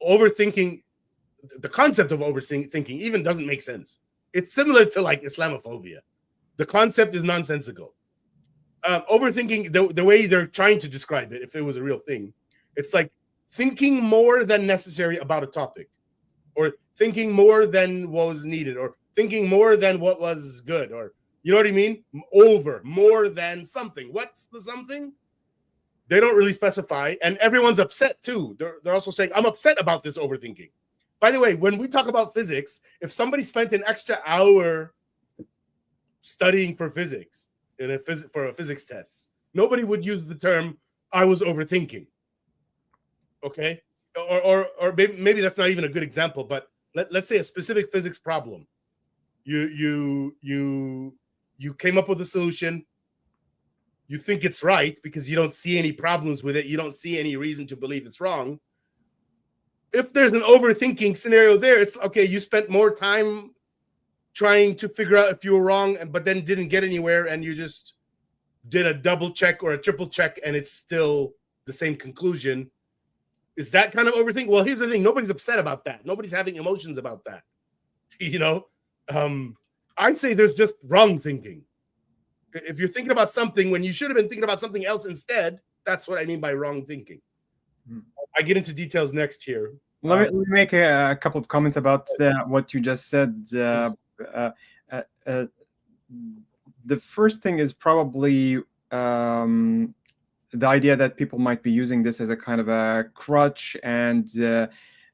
overthinking, the concept of overthinking even doesn't make sense. It's similar to like Islamophobia. The concept is nonsensical. Overthinking, the way they're trying to describe it, if it was a real thing, it's like thinking more than necessary about a topic, or thinking more than what was needed, or thinking more than what was good, or you know what I mean? More than something. What's the something? They don't really specify, and everyone's upset too. They're also saying, I'm upset about this overthinking. By the way, when we talk about physics, if somebody spent an extra hour studying for physics for a physics test, nobody would use the term "I was overthinking." Okay, or maybe that's not even a good example. But let's say a specific physics problem. You came up with a solution. You think it's right because you don't see any problems with it. You don't see any reason to believe it's wrong. If there's an overthinking scenario there, it's okay. You spent more time trying to figure out if you were wrong, but then didn't get anywhere, and you just did a double check or a triple check, and it's still the same conclusion. Is that kind of overthinking? Well, here's the thing. Nobody's upset about that. Nobody's having emotions about that. You know, I'd say there's just wrong thinking. If you're thinking about something when you should have been thinking about something else instead, that's what I mean by wrong thinking. I get into details next here. Let me make a couple of comments about what you just said. The first thing is probably the idea that people might be using this as a kind of a crutch and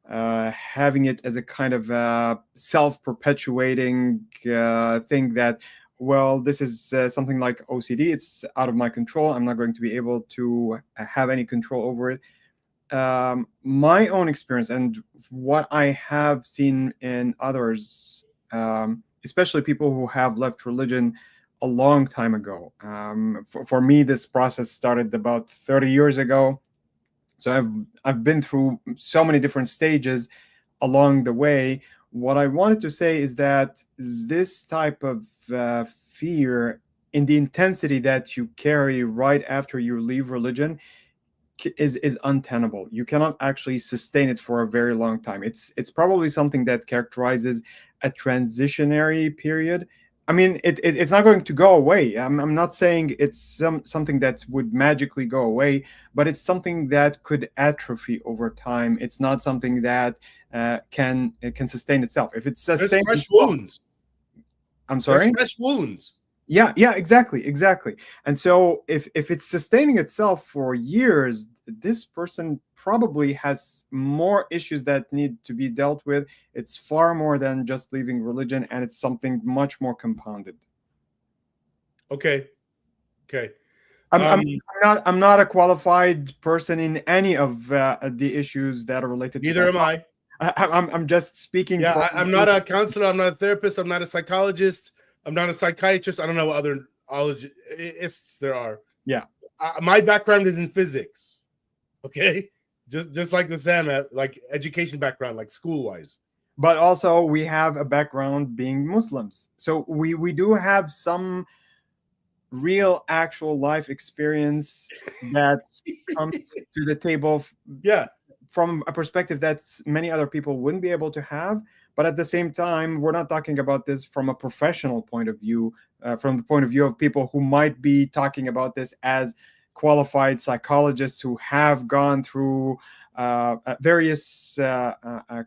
having it as a kind of self-perpetuating thing that, well, this is something like OCD. It's out of my control. I'm not going to be able to have any control over it. My own experience and what I have seen in others, especially people who have left religion a long time ago. For me, this process started about 30 years ago. So I've been through so many different stages along the way. What I wanted to say is that this type of fear in the intensity that you carry right after you leave religion is untenable. You cannot actually sustain it for a very long time. It's probably something that characterizes a transitionary period. I mean, it's not going to go away. I'm not saying it's something that would magically go away, but it's something that could atrophy over time. It's not something that can sustain itself. If it's sustained, there's fresh wounds. I'm sorry? There's fresh wounds. Yeah, exactly. And so if it's sustaining itself for years, this person probably has more issues that need to be dealt with. It's far more than just leaving religion, and it's something much more compounded. Okay. I'm not a qualified person in any of the issues that are related to neither am I. I'm just speaking. Yeah, I'm not a counselor. I'm not a therapist. I'm not a psychologist. I'm not a psychiatrist. I don't know what other ologists there are. Yeah. My background is in physics. Okay. Just like the Sam, like education background, like school-wise. But also we have a background being Muslims. So we do have some real actual life experience that comes to the table. Yeah. From a perspective that many other people wouldn't be able to have. But at the same time, we're not talking about this from a professional point of view, from the point of view of people who might be talking about this as qualified psychologists who have gone through various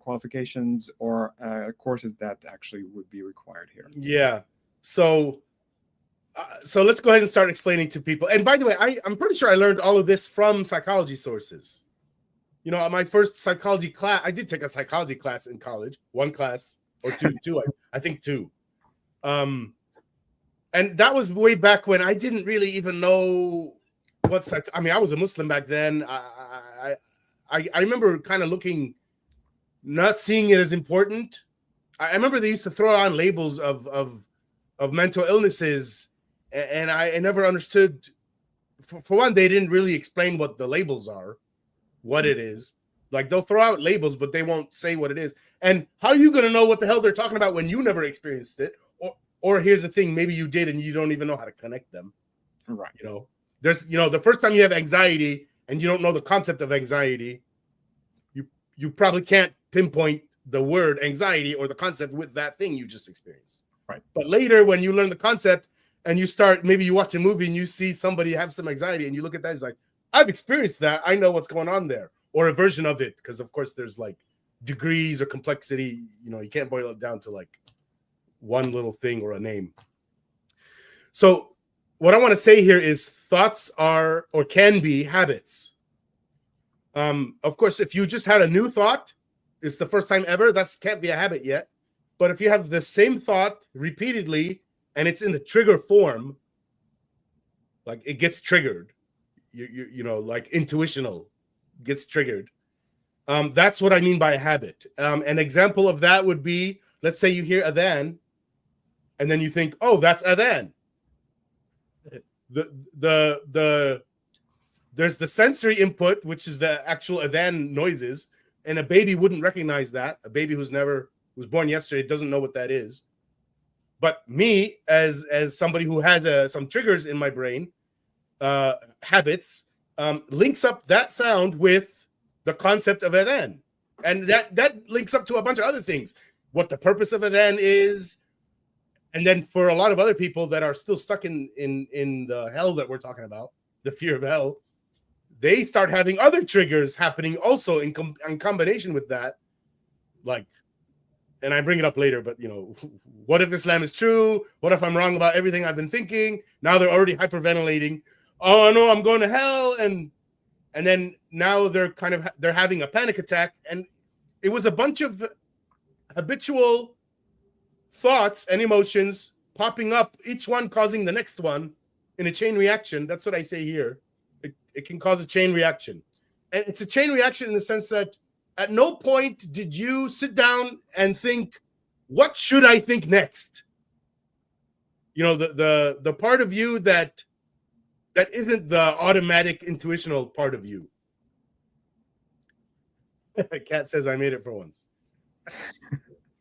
qualifications or courses that actually would be required here. Yeah. So let's go ahead and start explaining to people. And by the way, I'm pretty sure I learned all of this from psychology sources. You know, my first psychology class, I did take a psychology class in college, one class or two, I think two. And that was way back when I didn't really even know what I mean, I was a Muslim back then. I remember kind of not seeing it as important. I remember they used to throw on labels of mental illnesses, and I never understood. For one, they didn't really explain what the labels are. What it is. Like they'll throw out labels, but they won't say what it is. And how are you going to know what the hell they're talking about when you never experienced it? Or here's the thing, maybe you did and you don't even know how to connect them. Right. You know, there's, the first time you have anxiety and you don't know the concept of anxiety, you probably can't pinpoint the word anxiety or the concept with that thing you just experienced. Right. But later, when you learn the concept and you start, maybe you watch a movie and you see somebody have some anxiety and you look at that, it's like, I've experienced that. I know what's going on there, or a version of it. Because of course there's like degrees or complexity. You know, you can't boil it down to like one little thing or a name. So what I want to say here is thoughts are or can be habits. Of course, if you just had a new thought, it's the first time ever, that can't be a habit yet. But if you have the same thought repeatedly and it's in the trigger form, like it gets triggered, you know, like intuitional gets triggered. That's what I mean by a habit. An example of that would be, let's say you hear adhan, and then you think, oh, that's adhan. There's the sensory input, which is the actual adhan noises, and a baby wouldn't recognize that. A baby who's born yesterday doesn't know what that is. But me, as somebody who has some triggers in my brain, habits, links up that sound with the concept of adhan, and that links up to a bunch of other things, what the purpose of adhan is. And then for a lot of other people that are still stuck in the hell that we're talking about, the fear of hell, they start having other triggers happening also in combination with that. Like, and I bring it up later, but you know, what if Islam is true? What if I'm wrong about everything I've been thinking? Now they're already hyperventilating. Oh no, I'm going to hell. And then now they're having a panic attack. And it was a bunch of habitual thoughts and emotions popping up, each one causing the next one in a chain reaction. That's what I say here. It can cause a chain reaction. And it's a chain reaction in the sense that at no point did you sit down and think, what should I think next? You know, the part of you that isn't the automatic intuitional part of you. Cat says I made it for once.